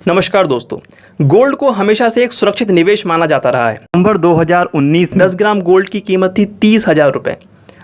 नमस्कार दोस्तों, गोल्ड को हमेशा से एक सुरक्षित निवेश माना जाता रहा है। नवंबर 2019 में 10 ग्राम गोल्ड की कीमत थी 30,000 रुपए,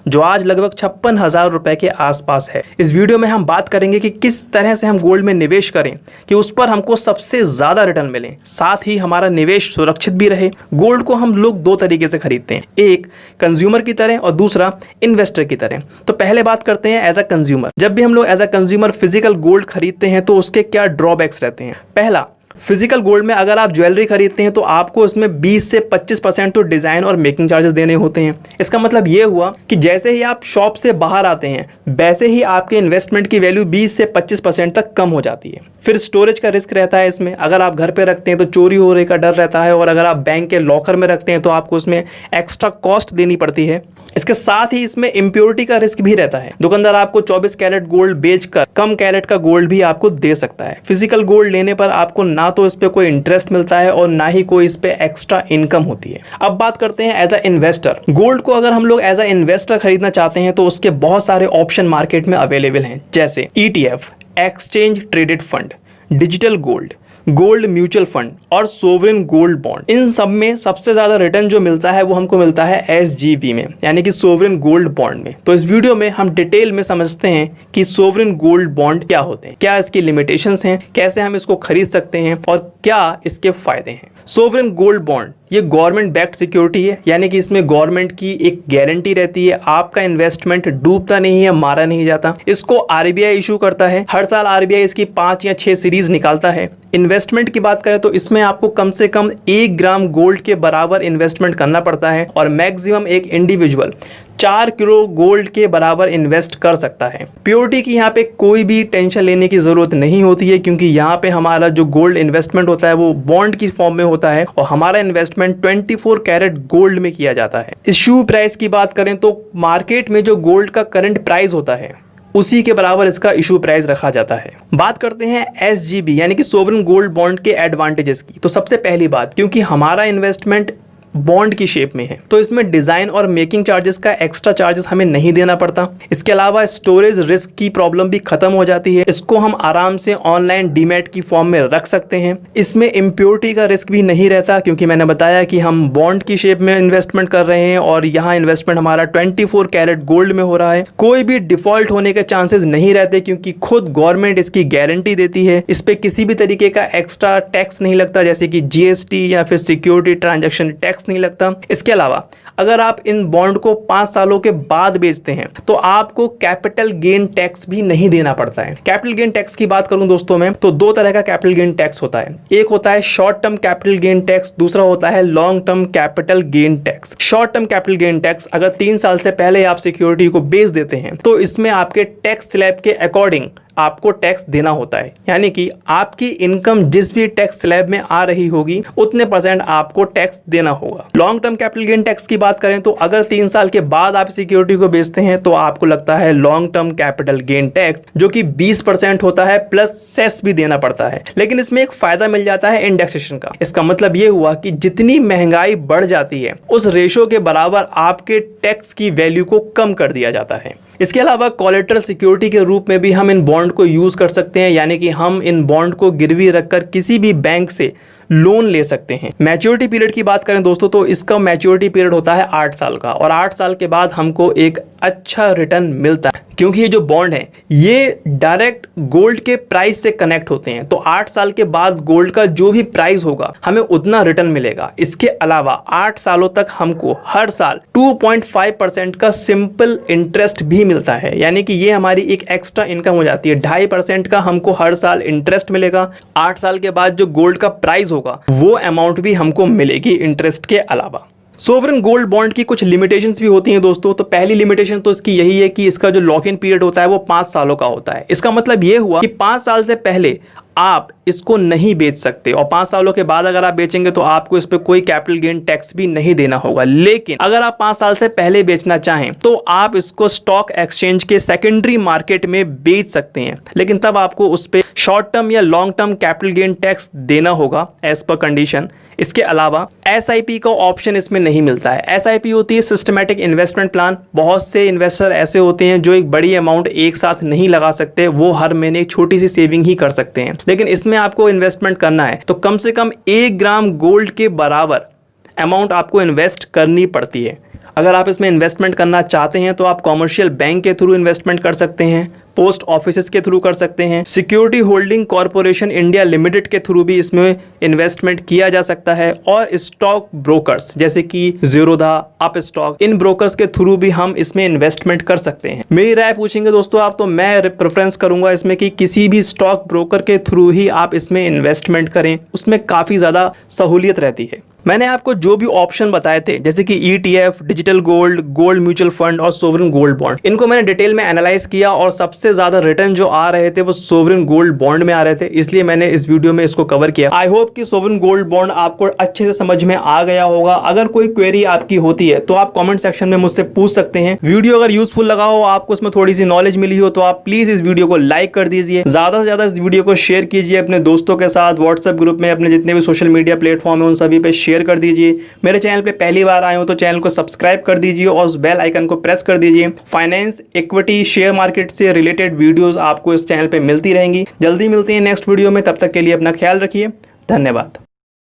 जो आज लगभग 56,000 रुपए के आसपास है। इस वीडियो में हम बात करेंगे कि किस तरह से हम गोल्ड में निवेश करें कि उस पर हमको सबसे ज़्यादा रिटर्न मिले, साथ ही हमारा निवेश सुरक्षित भी रहे। गोल्ड को हम लोग दो तरीके से खरीदते हैं, एक कंज्यूमर की तरह और दूसरा इन्वेस्टर की तरह। तो पहले बात करते हैं एज अ कंज्यूमर। जब भी हम लोग as a consumer physical gold खरीदते हैं तो उसके क्या ड्रॉबैक्स रहते हैं। पहला, फिजिकल गोल्ड में अगर आप ज्वेलरी खरीदते हैं तो आपको उसमें 20 से 25% तो डिज़ाइन और मेकिंग चार्जेस देने होते हैं। इसका मतलब ये हुआ कि जैसे ही आप शॉप से बाहर आते हैं वैसे ही आपके इन्वेस्टमेंट की वैल्यू 20 से 25% तक कम हो जाती है। फिर स्टोरेज का रिस्क रहता है इसमें, अगर आप घर पे रखते हैं तो चोरी होने का डर रहता है, और अगर आप बैंक के लॉकर में रखते हैं तो आपको उसमें एक्स्ट्रा कॉस्ट देनी पड़ती है। इसके साथ ही इसमें इम्प्योरिटी का रिस्क भी रहता है। दुकानदार आपको 24 कैरेट गोल्ड बेचकर कम कैरेट का गोल्ड भी आपको दे सकता है। फिजिकल गोल्ड लेने पर आपको ना तो इस पे कोई इंटरेस्ट मिलता है और ना ही कोई इस पे एक्स्ट्रा इनकम होती है। अब बात करते हैं एज अ इन्वेस्टर। गोल्ड को अगर हम लोग एज अ इन्वेस्टर खरीदना चाहते हैं तो उसके बहुत सारे ऑप्शन मार्केट में अवेलेबल हैं, जैसे ETF, exchange traded fund, digital gold, gold mutual fund और सोवरेन गोल्ड बॉन्ड। इन सब में सबसे ज़्यादा रिटर्न जो मिलता है वो हमको मिलता है SGB में, यानी कि सोवरेन गोल्ड बॉन्ड में। तो इस वीडियो में हम डिटेल में समझते हैं कि सोवरेन गोल्ड बॉन्ड क्या होते हैं, क्या इसकी लिमिटेशंस हैं, कैसे हम इसको खरीद सकते हैं और क्या इसके फायदे हैं। सोवरेन गोल्ड बॉन्ड ये गवर्नमेंट बैक्ड सिक्योरिटी है, यानी कि इसमें गवर्नमेंट की एक गारंटी रहती है, आपका इन्वेस्टमेंट डूबता नहीं है, मारा नहीं जाता। इसको RBI इशू करता है, हर साल RBI इसकी 5 या 6 सीरीज निकालता है। इन्वेस्टमेंट की बात करें तो इसमें आपको कम से कम 1 ग्राम गोल्ड के बराबर इन्वेस्टमेंट करना पड़ता है और मैक्सिमम एक इंडिविजुअल 4 किलो गोल्ड के बराबर इन्वेस्ट कर सकता है। प्योरिटी की यहाँ पे कोई भी टेंशन लेने की जरूरत नहीं होती है, क्योंकि यहाँ पे हमारा जो गोल्ड इन्वेस्टमेंट होता है वो बॉन्ड की फॉर्म में होता है और हमारा इन्वेस्टमेंट 24 कैरेट गोल्ड में किया जाता है। इश्यू प्राइस की बात करें तो मार्केट में जो गोल्ड का करंट प्राइस होता है उसी के बराबर इसका इशू प्राइस रखा जाता है। बात करते हैं SGB यानी कि सोवरेन गोल्ड बॉन्ड के एडवांटेजेस की। तो सबसे पहली बात, क्योंकि हमारा इन्वेस्टमेंट बॉन्ड की शेप में है तो इसमें डिजाइन और मेकिंग चार्जेस का एक्स्ट्रा चार्जेस हमें नहीं देना पड़ता। इसके अलावा स्टोरेज रिस्क की प्रॉब्लम भी खत्म हो जाती है, इसको हम आराम से ऑनलाइन डीमैट की फॉर्म में रख सकते हैं। इसमें इम्प्योरिटी का रिस्क भी नहीं रहता, क्योंकि मैंने बताया कि हम बॉन्ड की शेप में इन्वेस्टमेंट कर रहे हैं और यहाँ इन्वेस्टमेंट हमारा 24 कैरेट गोल्ड में हो रहा है। कोई भी डिफॉल्ट होने के चांसेस नहीं रहते, क्योंकि खुद गवर्नमेंट इसकी गारंटी देती है। इस पे किसी भी तरीके का एक्स्ट्रा टैक्स नहीं लगता, जैसे कि GST या फिर सिक्योरिटी ट्रांजैक्शन टैक्स नहीं लगता। इसके अलावा अगर आप इन बॉन्ड को 5 सालों के बाद बेचते हैं तो आपको कैपिटल गेन टैक्स भी नहीं देना पड़ता है। कैपिटल गेन टैक्स की बात करूं दोस्तों में तो 2 तरह का कैपिटल गेन टैक्स होता है। एक होता है short term capital gain tax, दूसरा होता है long term capital gain tax. Short term capital gain tax अगर 3 साल से पहले आप सिक्योरिटी को बेच देते हैं तो इसमें आपके टैक्स स्लैब के अकॉर्डिंग आपको टैक्स देना होता है, यानी कि आपकी इनकम जिस भी टैक्स स्लैब में आ रही होगी उतने % आपको टैक्स देना होगा। Long term capital gain tax की बात करें तो अगर 3 साल के बाद आप सिक्योरिटी को बेचते हैं तो आपको लगता है long term capital gain tax, जो कि 20% होता है प्लस सेस भी देना पड़ता है। लेकिन इसमें एक फायदा मिल जाता है इंडेक्सेशन का। इसका मतलब ये हुआ कि जितनी महंगाई बढ़ जाती है उस रेशो के बराबर आपके टैक्स की वैल्यू को कम कर दिया जाता है। इसके अलावा कोलेटरल सिक्योरिटी के रूप में भी हम इन बॉन्ड को यूज कर सकते हैं, यानी कि हम इन बॉन्ड को गिरवी रखकर किसी भी बैंक से लोन ले सकते हैं। मैच्योरिटी पीरियड की बात करें दोस्तों तो इसका मैच्योरिटी पीरियड होता है 8 साल का, और 8 साल के बाद हमको एक अच्छा रिटर्न मिलता है, क्योंकि ये जो बॉन्ड है ये डायरेक्ट गोल्ड के प्राइस से कनेक्ट होते हैं। तो 8 साल के बाद गोल्ड का जो भी प्राइस होगा हमें उतना रिटर्न मिलेगा। इसके अलावा 8 सालों तक हमको हर साल 2.5% का सिंपल इंटरेस्ट भी मिलता है, यानी कि ये हमारी एक एक्स्ट्रा इनकम हो जाती है। 2.5% का हमको हर साल इंटरेस्ट मिलेगा। 8 साल के बाद जो गोल्ड का प्राइस होगा वो अमाउंट भी हमको मिलेगी इंटरेस्ट के अलावा। सोवरेन गोल्ड बॉन्ड की कुछ लिमिटेशंस भी होती हैं दोस्तों। तो पहली लिमिटेशन तो इसकी यही है कि इसका जो लॉक इन पीरियड होता है वो 5 सालों का होता है। इसका मतलब ये हुआ कि 5 साल से पहले आप इसको नहीं बेच सकते, और 5 सालों के बाद अगर आप बेचेंगे तो आपको इस पे कोई कैपिटल गेन टैक्स भी नहीं देना होगा। लेकिन अगर आप 5 साल से पहले बेचना चाहें तो आप इसको स्टॉक एक्सचेंज के सेकेंडरी मार्केट में बेच सकते हैं, लेकिन तब आपको उस पे शॉर्ट टर्म या long term capital gain tax देना होगा एज पर कंडीशन। इसके अलावा SIP का ऑप्शन इसमें नहीं मिलता है। SIP होती है सिस्टमैटिक इन्वेस्टमेंट प्लान। बहुत से इन्वेस्टर ऐसे होते हैं जो एक बड़ी अमाउंट एक साथ नहीं लगा सकते, वो हर महीने एक छोटी सी सेविंग ही कर सकते हैं। लेकिन इसमें आपको इन्वेस्टमेंट करना है तो कम से कम 1 ग्राम गोल्ड के बराबर अमाउंट आपको इन्वेस्ट करनी पड़ती है। अगर आप इसमें इन्वेस्टमेंट करना चाहते हैं तो आप कॉमर्शियल बैंक के थ्रू इन्वेस्टमेंट कर सकते हैं, पोस्ट ऑफिस के थ्रू कर सकते हैं, security holding corporation India limited के थ्रू भी इसमें इन्वेस्टमेंट किया जा सकता है, और स्टॉक ब्रोकर्स जैसे कि ज़ीरोधा, अप स्टॉक, इन ब्रोकर्स के थ्रू भी हम इसमें इन्वेस्टमेंट कर सकते हैं। मेरी राय पूछेंगे दोस्तों आप, तो मैं प्रेफरेंस करूंगा इसमें कि किसी भी स्टॉक ब्रोकर के थ्रू ही आप इसमें इन्वेस्टमेंट करें, उसमें काफ़ी ज़्यादा सहूलियत रहती है। मैंने आपको जो भी ऑप्शन बताए थे जैसे कि ETF, digital gold, gold mutual fund और सोवरेन गोल्ड बॉन्ड, इनको मैंने डिटेल में एनालाइज किया और सबसे ज्यादा रिटर्न जो आ रहे थे वो सोवरेन गोल्ड बॉन्ड में आ रहे थे, इसलिए मैंने इस वीडियो में इसको कवर किया। आई होप कि सोवरेन गोल्ड बॉन्ड आपको अच्छे से समझ में आ गया होगा। अगर कोई क्वेरी आपकी होती है तो आप कॉमेंट सेक्शन में मुझसे पूछ सकते हैं। वीडियो अगर यूजफुल लगा हो, आपको उसमें थोड़ी सी नॉलेज मिली हो, तो आप प्लीज इस वीडियो को लाइक कर दीजिए, ज्यादा से ज्यादा इस वीडियो को शेयर कीजिए अपने दोस्तों के साथ, व्हाट्सएप ग्रुप में, अपने जितने भी सोशल मीडिया प्लेटफॉर्म है उन सभी पे शेयर कर दीजिए। मेरे चैनल पे पहली बार आए हो तो चैनल को सब्सक्राइब कर दीजिए और उस बेल आइकन को प्रेस कर दीजिए। फाइनेंस, इक्विटी, शेयर मार्केट से रिलेटेड वीडियोस आपको इस चैनल पे मिलती रहेंगी। जल्दी मिलते हैं नेक्स्ट वीडियो में, तब तक के लिए अपना ख्याल रखिए। धन्यवाद।